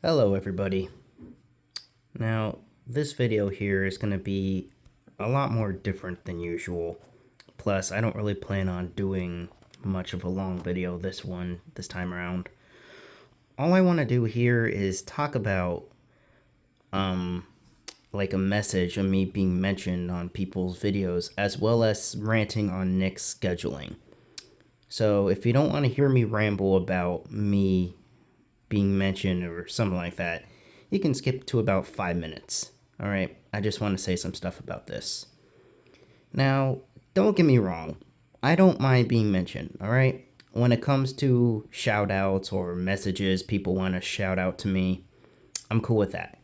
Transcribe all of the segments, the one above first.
Hello everybody. Now, this video here is going to be a lot more different than usual. Plus, I don't really plan on doing much of a long video this time around. All I want to do here is talk about like a message of me being mentioned on people's videos, as well as ranting on Nick's scheduling. So if you don't want to hear me ramble about me being mentioned or something like that, you can skip to about 5 minutes. Alright, I just want to say some stuff about this. Now, don't get me wrong, I don't mind being mentioned, alright? When it comes to shout outs or messages people want to shout out to me, I'm cool with that.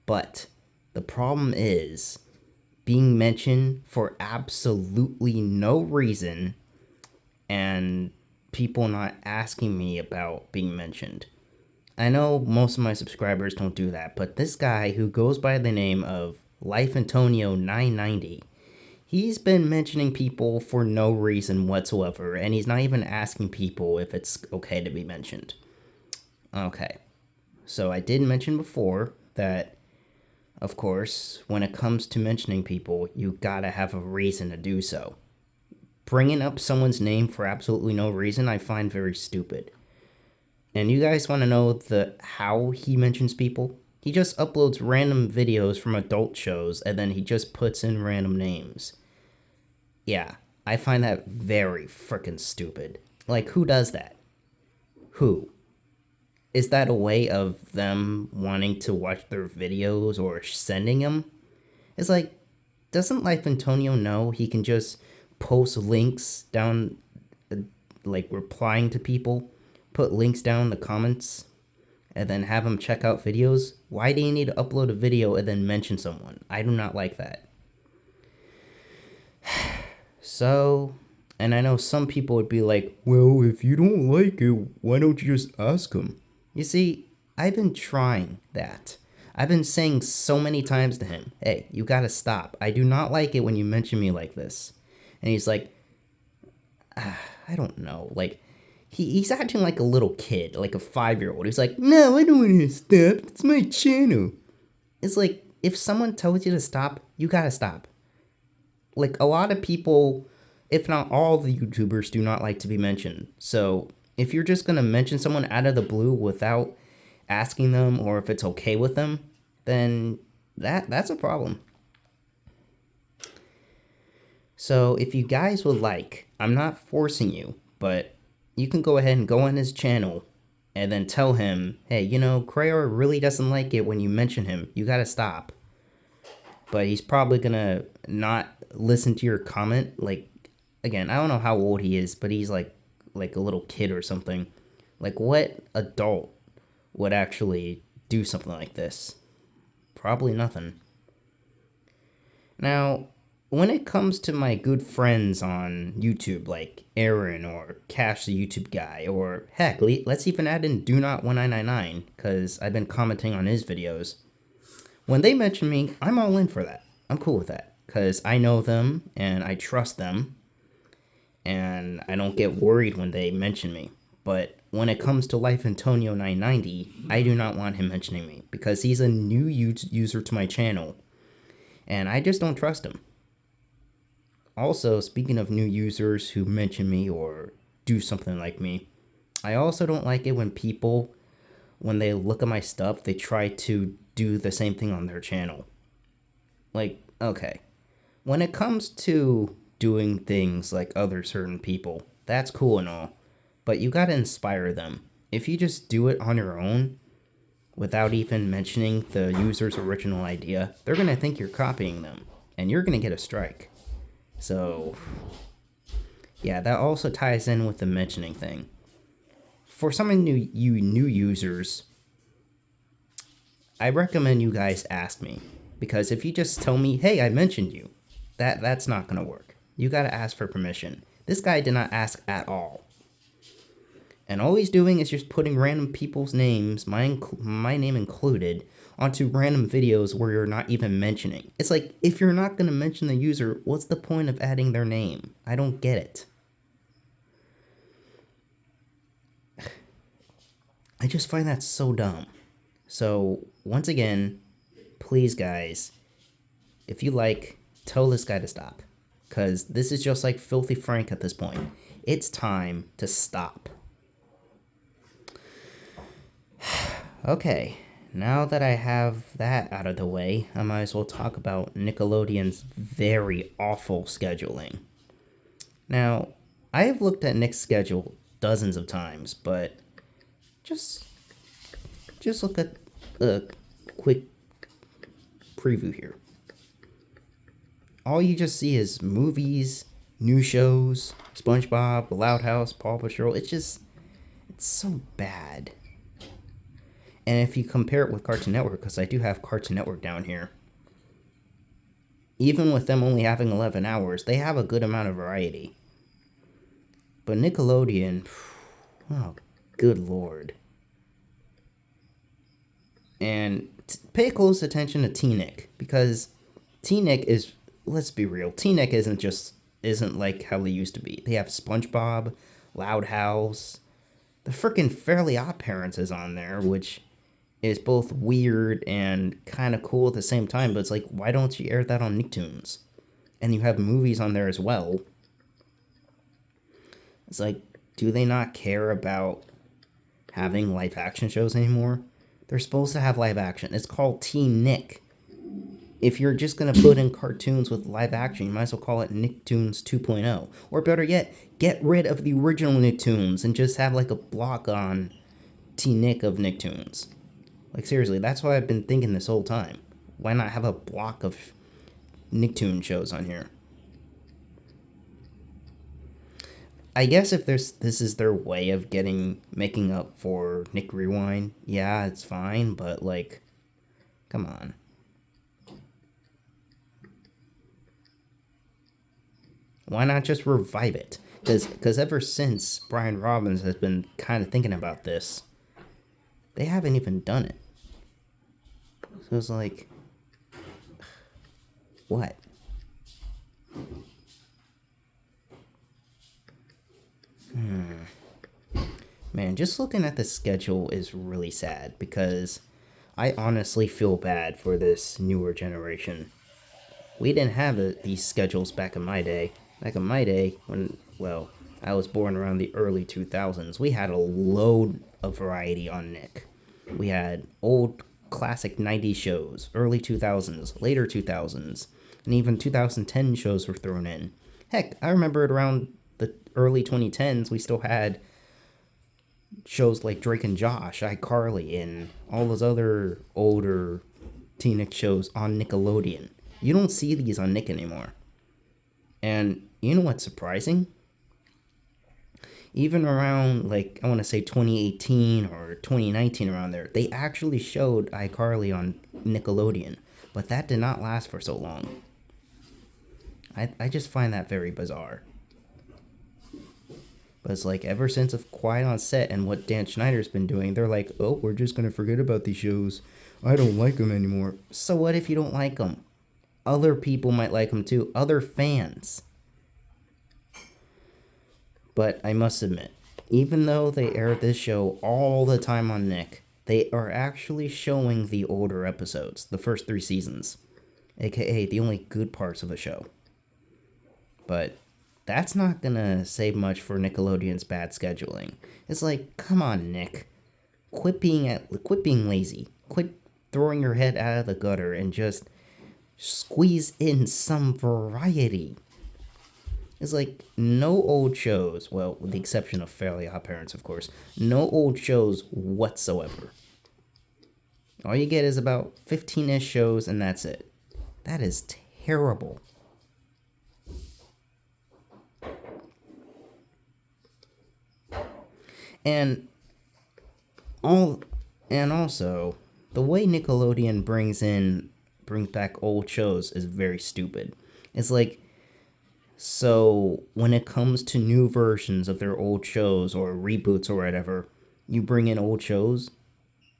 But the problem is being mentioned for absolutely no reason and people not asking me about being mentioned. I know most of my subscribers don't do that, but this guy who goes by the name of LifeAntonio990, he's been mentioning people for no reason whatsoever, and he's not even asking people if it's okay to be mentioned. Okay, so I did mention before that, of course, when it comes to mentioning people, you gotta have a reason to do so. Bringing up someone's name for absolutely no reason, I find very stupid. And you guys want to know how he mentions people? He just uploads random videos from adult shows and then he just puts in random names. Yeah, I find that very frickin' stupid. Like, who does that? Who? Is that a way of them wanting to watch their videos or sending them? It's like, doesn't Life Antonio know he can just post links down, like replying to people? Put links down in the comments and then have them check out videos? Why do you need to upload a video and then mention someone? I do not like that. So, and I know some people would be like, well, if you don't like it, why don't you just ask him? You see, I've been trying that. I've been saying so many times to him, hey, you gotta stop. I do not like it when you mention me like this. And he's like, I don't know, like, he's acting like a little kid, like a 5-year-old. He's like, no, I don't want to stop. It's my channel. It's like, if someone tells you to stop, you gotta stop. Like, a lot of people, if not all the YouTubers, do not like to be mentioned. So, if you're just gonna mention someone out of the blue without asking them or if it's okay with them, then that's a problem. So, if you guys would like, I'm not forcing you, but you can go ahead and go on his channel and then tell him, hey, you know, Crayor really doesn't like it when you mention him. You gotta stop. But he's probably gonna not listen to your comment. Like, again, I don't know how old he is, but he's like a little kid or something. Like, what adult would actually do something like this? Probably nothing. Now, when it comes to my good friends on YouTube, like Aaron or Cash the YouTube guy, or heck, let's even add in Do Not 1999, because I've been commenting on his videos. When they mention me, I'm all in for that. I'm cool with that, because I know them, and I trust them, and I don't get worried when they mention me. But when it comes to Life Antonio 990, I do not want him mentioning me, because he's a new user to my channel, and I just don't trust him. Also, speaking of new users who mention me or do something like me, I also don't like it when people, when they look at my stuff, they try to do the same thing on their channel. Like, okay, when it comes to doing things like other certain people, that's cool and all, but you gotta inspire them. If you just do it on your own, without even mentioning the user's original idea, they're gonna think you're copying them, and you're gonna get a strike. So, yeah, that also ties in with the mentioning thing. For some of you new users, I recommend you guys ask me. Because if you just tell me, hey, I mentioned you, that's not going to work. You got to ask for permission. This guy did not ask at all. And all he's doing is just putting random people's names, my name included, onto random videos where you're not even mentioning. It's like, if you're not going to mention the user, what's the point of adding their name? I don't get it. I just find that so dumb. So, once again, please, guys, if you like, tell this guy to stop. Because this is just like Filthy Frank at this point. It's time to stop. Okay, now that I have that out of the way, I might as well talk about Nickelodeon's very awful scheduling. Now, I have looked at Nick's schedule dozens of times, but just look at a quick preview here. All you just see is movies, new shows, SpongeBob, The Loud House, Paw Patrol. It's so bad. And if you compare it with Cartoon Network, because I do have Cartoon Network down here, even with them only having 11 hours, they have a good amount of variety. But Nickelodeon, oh, good lord. And pay close attention to T-Nick, because T-Nick is, let's be real, T-Nick isn't like how they used to be. They have SpongeBob, Loud House, the freaking Fairly Odd Parents is on there, which is both weird and kind of cool at the same time, but it's like, why don't you air that on Nicktoons? And you have movies on there as well. It's like, do they not care about having live action shows anymore? They're supposed to have live action. It's called T-Nick. If you're just going to put in cartoons with live action, you might as well call it Nicktoons 2.0. Or better yet, get rid of the original Nicktoons and just have like a block on T-Nick of Nicktoons. Like, seriously, that's what I've been thinking this whole time. Why not have a block of Nicktoon shows on here? I guess if this is their way of making up for Nick Rewind, yeah, it's fine, but like, come on. Why not just revive it? Because ever since Brian Robbins has been kind of thinking about this, they haven't even done it. So it's like, what? Man, just looking at the schedule is really sad, because I honestly feel bad for this newer generation. We didn't have these schedules back in my day. Back in my day, when, well, I was born around the early 2000s, we had a load of variety on Nick. We had old classic 90s shows, early 2000s, later 2000s, and even 2010 shows were thrown in. Heck, I remember it around the early 2010s, we still had shows like Drake and Josh, iCarly, and all those other older teen Nick shows on Nickelodeon. You don't see these on Nick anymore. And you know what's surprising? Even around, like, I want to say 2018 or 2019, around there, they actually showed iCarly on Nickelodeon. But that did not last for so long. I just find that very bizarre. But it's like, ever since of Quiet on Set and what Dan Schneider's been doing, they're like, oh, we're just going to forget about these shows. I don't like them anymore. So what if you don't like them? Other people might like them too. Other fans. But I must admit, even though they air this show all the time on Nick, they are actually showing the older episodes, the first 3 seasons. AKA the only good parts of the show. But that's not gonna save much for Nickelodeon's bad scheduling. It's like, come on, Nick. Quit being lazy. Quit throwing your head out of the gutter and just squeeze in some variety. It's like, no old shows, well, with the exception of Fairly Odd Parents, of course, no old shows whatsoever. All you get is about 15-ish shows, and that's it. That is terrible. And also, the way Nickelodeon brings back old shows is very stupid. It's like, so when it comes to new versions of their old shows or reboots or whatever, you bring in old shows.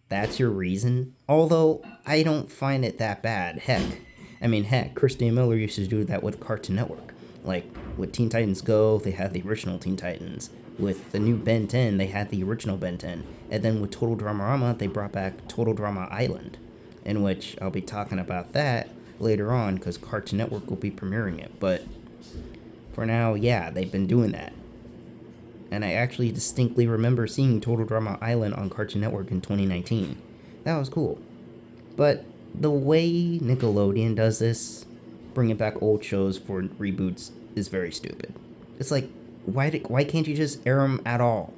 That's your reason. Although I don't find it that bad. Heck, Christine Miller used to do that with Cartoon Network. Like, with Teen Titans Go, they had the original Teen Titans. With the new Ben 10, they had the original Ben 10. And then with Total Dramarama, they brought back Total Drama Island, in which I'll be talking about that later on because Cartoon Network will be premiering it. But for now, yeah, they've been doing that. And I actually distinctly remember seeing Total Drama Island on Cartoon Network in 2019. That was cool. But the way Nickelodeon does this, bringing back old shows for reboots, is very stupid. It's like, why can't you just air them at all?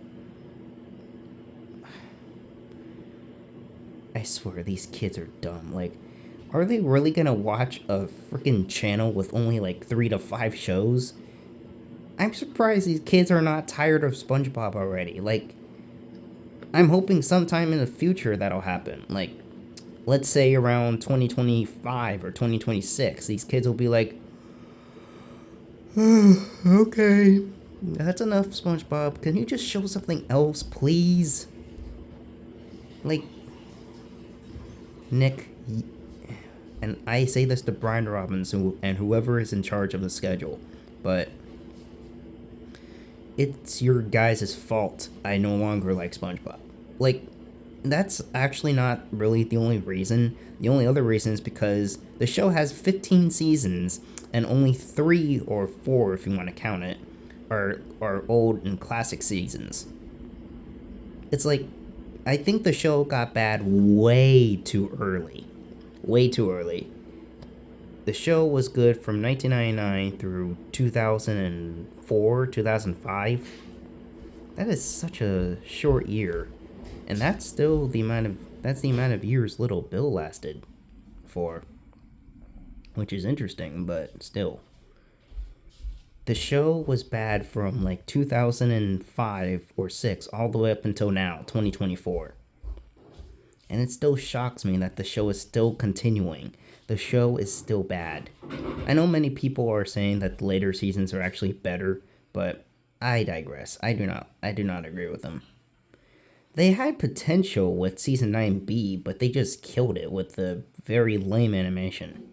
I swear, these kids are dumb. Like, are they really gonna watch a freaking channel with only like 3 to 5 shows? I'm surprised these kids are not tired of SpongeBob already. Like, I'm hoping sometime in the future that'll happen. Like, let's say around 2025 or 2026, these kids will be like, okay, that's enough, SpongeBob. Can you just show something else, please? Like, Nick, and I say this to Brian Robbins and whoever is in charge of the schedule, but it's your guys' fault I no longer like SpongeBob. Like, that's actually not really the only reason. The only other reason is because the show has 15 seasons, and only 3 or 4, if you want to count it, are old and classic seasons. It's like, I think the show got bad way too early. Way too early. The show was good from 1999 through 2004, 2005. That is such a short year. And that's the amount of years Little Bill lasted for. Which is interesting, but still. The show was bad from like 2005 or 6 all the way up until now, 2024. And it still shocks me that the show is still continuing. The show is still bad. I know many people are saying that the later seasons are actually better, but I digress. I do not agree with them. They had potential with season 9B, but they just killed it with the very lame animation.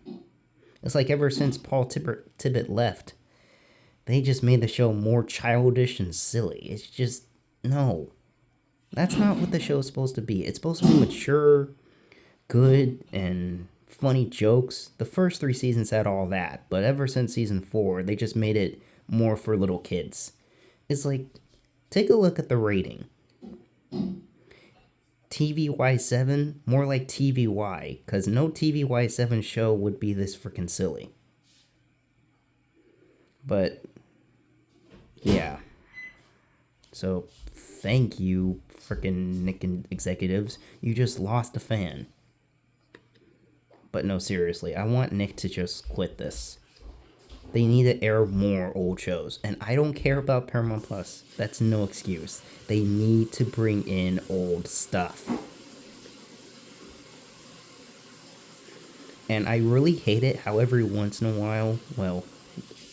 It's like ever since Paul Tibbet left, they just made the show more childish and silly. It's just, no. That's not what the show is supposed to be. It's supposed to be mature, good, and funny jokes. The first 3 seasons had all that, but ever since season 4, they just made it more for little kids. It's like, take a look at the rating. TVY7, more like TVY, because no TVY7 show would be this freaking silly. But, yeah. So, thank you, freaking Nick and executives. You just lost a fan. But no, seriously, I want Nick to just quit this. They need to air more old shows. And I don't care about Paramount Plus. That's no excuse. They need to bring in old stuff. And I really hate it how every once in a while, well,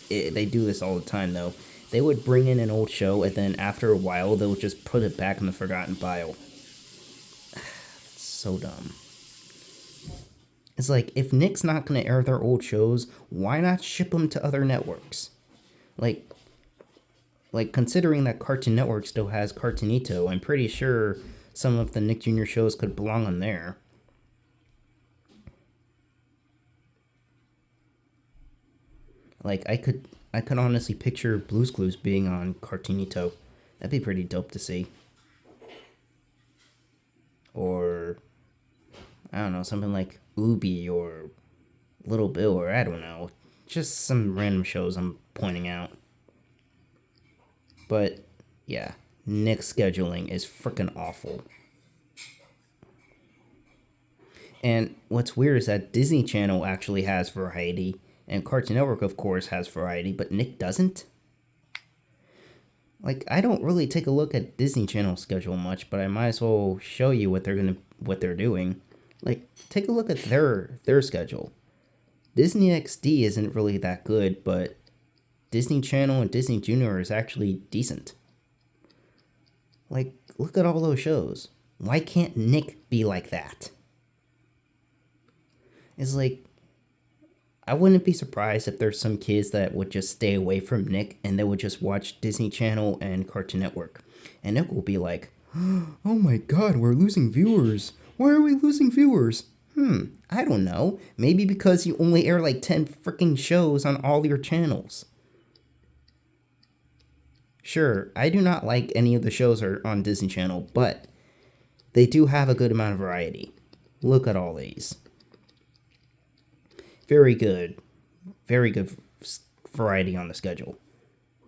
they do this all the time though, they would bring in an old show and then after a while they would just put it back in the forgotten pile. It's so dumb. It's like, if Nick's not going to air their old shows, why not ship them to other networks? Like, considering that Cartoon Network still has Cartoonito, I'm pretty sure some of the Nick Jr. shows could belong on there. Like, I could honestly picture Blue's Clues being on Cartoonito. That'd be pretty dope to see. Or, I don't know, something like Ubi or Little Bill, or I don't know. Just some random shows I'm pointing out. But, yeah, Nick's scheduling is freaking awful. And what's weird is that Disney Channel actually has variety, and Cartoon Network, of course, has variety, but Nick doesn't? Like, I don't really take a look at Disney Channel schedule much, but I might as well show you what they're doing. Like, take a look at their schedule. Disney XD isn't really that good, but Disney Channel and Disney Junior is actually decent. Like, look at all those shows. Why can't Nick be like that? It's like, I wouldn't be surprised if there's some kids that would just stay away from Nick and they would just watch Disney Channel and Cartoon Network. And Nick will be like, oh my god, we're losing viewers. Why are we losing viewers? I don't know. Maybe because you only air like 10 freaking shows on all your channels. Sure, I do not like any of the shows are on Disney Channel, but they do have a good amount of variety. Look at all these. Very good. Very good variety on the schedule.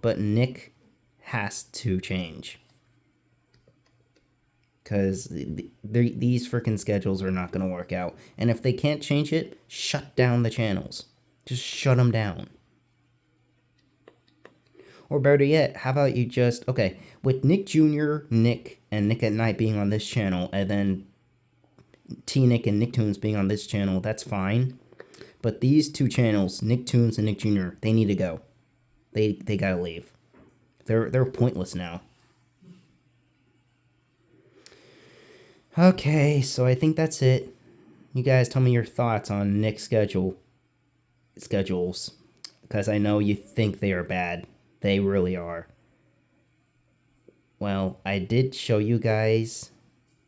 But Nick has to change. Because these freaking schedules are not going to work out. And if they can't change it, shut down the channels. Just shut them down. Or better yet, how about you just, okay, with Nick Jr., Nick, and Nick at Night being on this channel, and then T-Nick and Nicktoons being on this channel, that's fine. But these two channels, Nicktoons and Nick Jr., they need to go. They gotta leave. They're pointless now. Okay, so I think that's it. You guys tell me your thoughts on Nick's schedules. Because I know you think they are bad. They really are. Well, I did show you guys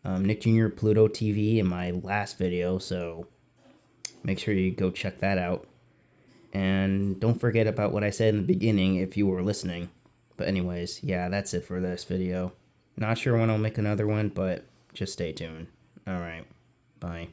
Nick Jr. Pluto TV in my last video, so make sure you go check that out. And don't forget about what I said in the beginning if you were listening. But anyways, yeah, that's it for this video. Not sure when I'll make another one, but just stay tuned. Alright, bye.